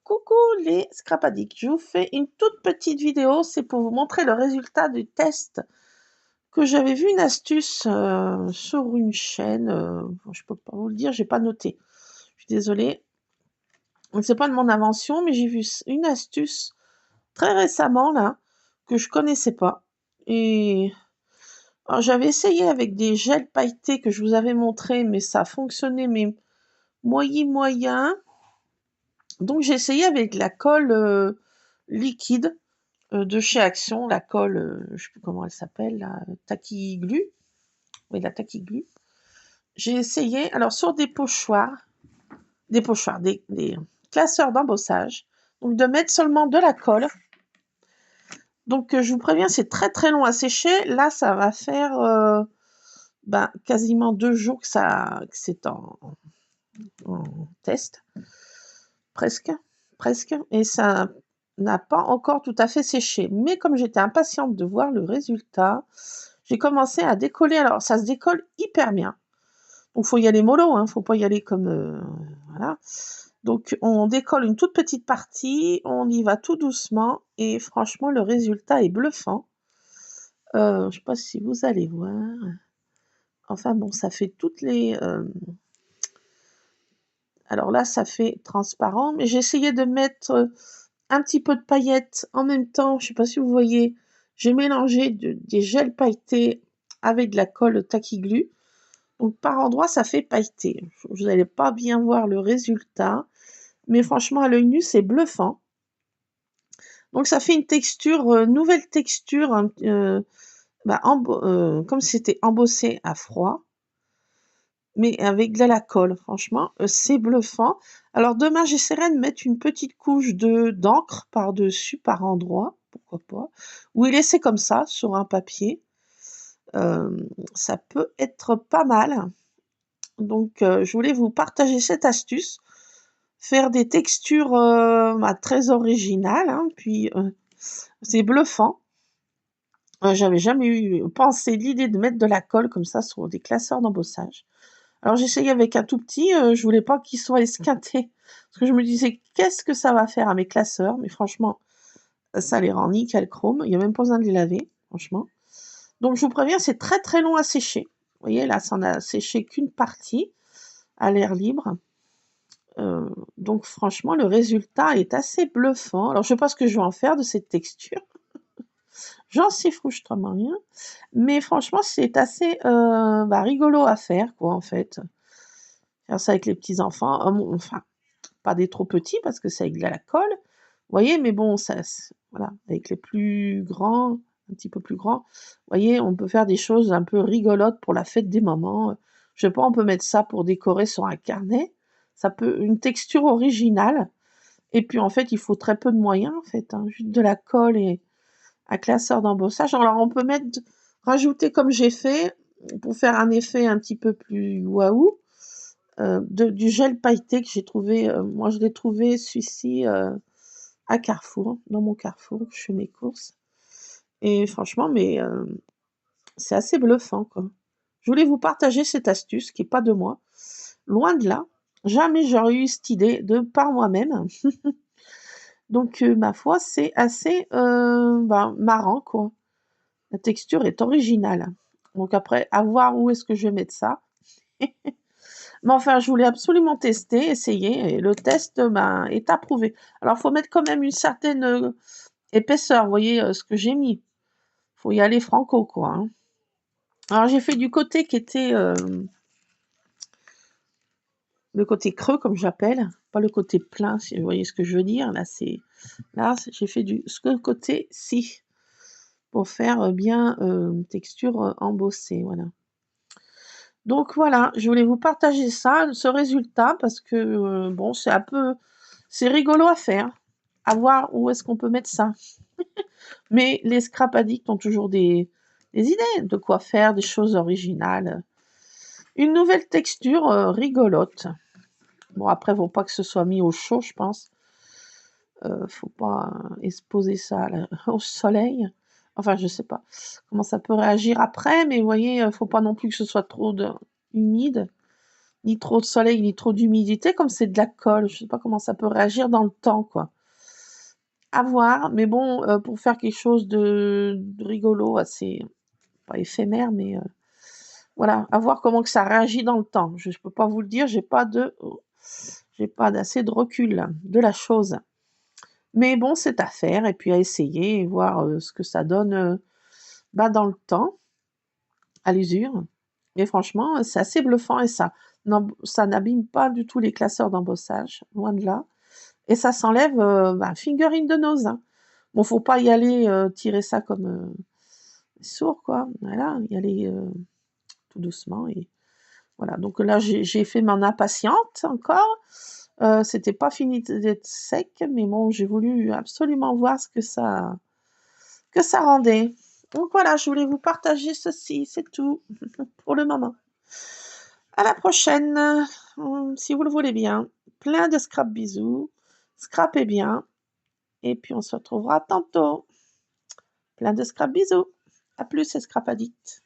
Coucou les scrap addicts, je vous fais une toute petite vidéo, c'est pour vous montrer le résultat du test que j'avais vu une astuce sur une chaîne, je peux pas vous le dire, j'ai pas noté, je suis désolée, c'est pas de mon invention, mais j'ai vu une astuce très récemment là, que je connaissais pas, et alors, j'avais essayé avec des gels pailletés que je vous avais montré, mais ça fonctionnait mais moyen, donc j'ai essayé avec la colle liquide de chez Action, la colle, je sais plus comment elle s'appelle, la Tacky Glue. Oui, la Tacky Glue. J'ai essayé, alors sur des classeurs d'embossage, donc de mettre seulement de la colle. Donc je vous préviens, c'est très très long à sécher. Là, ça va faire quasiment 2 jours que c'est en test, presque, et ça n'a pas encore tout à fait séché. Mais comme j'étais impatiente de voir le résultat, j'ai commencé à décoller. Alors, ça se décolle hyper bien. Donc, faut y aller mollo, hein, faut pas y aller comme... voilà. Donc, on décolle une toute petite partie, on y va tout doucement, et franchement, le résultat est bluffant. Je sais pas si vous allez voir. Enfin bon, ça fait toutes les... alors là, ça fait transparent, mais j'ai essayé de mettre un petit peu de paillettes en même temps. Je sais pas si vous voyez, j'ai mélangé des gels pailletés avec de la colle Tacky Glue. Donc par endroits, ça fait pailleté. Vous n'allez pas bien voir le résultat, mais franchement, à l'œil nu, c'est bluffant. Donc ça fait une texture, nouvelle texture, hein, comme c'était embossé à froid, mais avec de la colle. Franchement, c'est bluffant. Alors demain, j'essaierai de mettre une petite couche d'encre par-dessus, par endroit, pourquoi pas, ou y laisser comme ça, sur un papier. Ça peut être pas mal. Donc, je voulais vous partager cette astuce, faire des textures très originales, hein, puis c'est bluffant. J'avais jamais pensé l'idée de mettre de la colle comme ça sur des classeurs d'embossage. Alors j'essayais avec un tout petit, je voulais pas qu'il soit esquinté, parce que je me disais qu'est-ce que ça va faire à mes classeurs, mais franchement, ça les rend nickel chrome, il n'y a même pas besoin de les laver, franchement. Donc je vous préviens, c'est très très long à sécher. Vous voyez, là, ça n'a séché qu'une partie à l'air libre. Donc franchement, le résultat est assez bluffant. Alors je sais pas ce que je vais en faire de cette texture. J'en sais foutrement rien. Mais franchement, c'est assez rigolo à faire, quoi, en fait. Faire ça avec les petits-enfants. Enfin, pas des trop petits, parce que c'est avec de la colle. Vous voyez, mais bon, voilà, avec les plus grands, un petit peu plus grands. Vous voyez, on peut faire des choses un peu rigolotes pour la fête des mamans. Je sais pas, on peut mettre ça pour décorer sur un carnet. Ça peut, une texture originale. Et puis, en fait, il faut très peu de moyens, en fait, hein, juste de la colle et un classeur d'embossage. Alors, on peut rajouter comme j'ai fait, pour faire un effet un petit peu plus waouh, du gel pailleté que j'ai trouvé. Moi, je l'ai trouvé, celui-ci, à Carrefour, dans mon Carrefour, je fais mes courses. Et franchement, mais c'est assez bluffant, quoi. Je voulais vous partager cette astuce qui est pas de moi. Loin de là. Jamais j'aurais eu cette idée de par moi-même. Donc, ma foi, c'est assez marrant, quoi. La texture est originale. Donc après, à voir où est-ce que je vais mettre ça. Mais enfin, je voulais absolument tester, essayer, et le test est approuvé. Alors, il faut mettre quand même une certaine épaisseur, vous voyez ce que j'ai mis. Il faut y aller franco, quoi. Hein. Alors, j'ai fait du côté qui était le côté creux, comme j'appelle, pas le côté plein, si vous voyez ce que je veux dire. Là, j'ai fait ce côté-ci pour faire bien texture embossée, voilà. Donc voilà, je voulais vous partager ça, ce résultat, parce que bon, c'est rigolo à faire, à voir où est-ce qu'on peut mettre ça. Mais les scrap addicts ont toujours des idées de quoi faire, des choses originales. Une nouvelle texture rigolote. Bon, après, faut pas que ce soit mis au chaud, je pense. Faut pas exposer ça au soleil. Enfin, je sais pas comment ça peut réagir après, mais vous voyez, faut pas non plus que ce soit trop humide. ni trop de soleil, ni trop d'humidité, comme c'est de la colle, je sais pas comment ça peut réagir dans le temps, quoi. À voir, mais bon, pour faire quelque chose de rigolo, assez pas éphémère, mais voilà, à voir comment que ça réagit dans le temps. Je peux pas vous le dire, j'ai pas d'assez de recul là, de la chose. Mais bon, c'est à faire et puis à essayer et voir, ce que ça donne, bah, dans le temps, à l'usure. Mais franchement, c'est assez bluffant et ça n'abîme pas du tout les classeurs d'embossage, loin de là. Et ça s'enlève, bah, finger in the nose, hein. Bon, faut pas y aller, tirer ça comme, sourd quoi, voilà, y aller, tout doucement et voilà. Donc là, j'ai fait mon impatiente encore, c'était pas fini d'être sec, mais bon, j'ai voulu absolument voir ce que ça rendait. Donc voilà, je voulais vous partager ceci, c'est tout pour le moment. À la prochaine, si vous le voulez bien. Plein de scrap bisous, scrapez bien et puis on se retrouvera tantôt. Plein de scrap bisous. À plus, c'est Scrap Addict.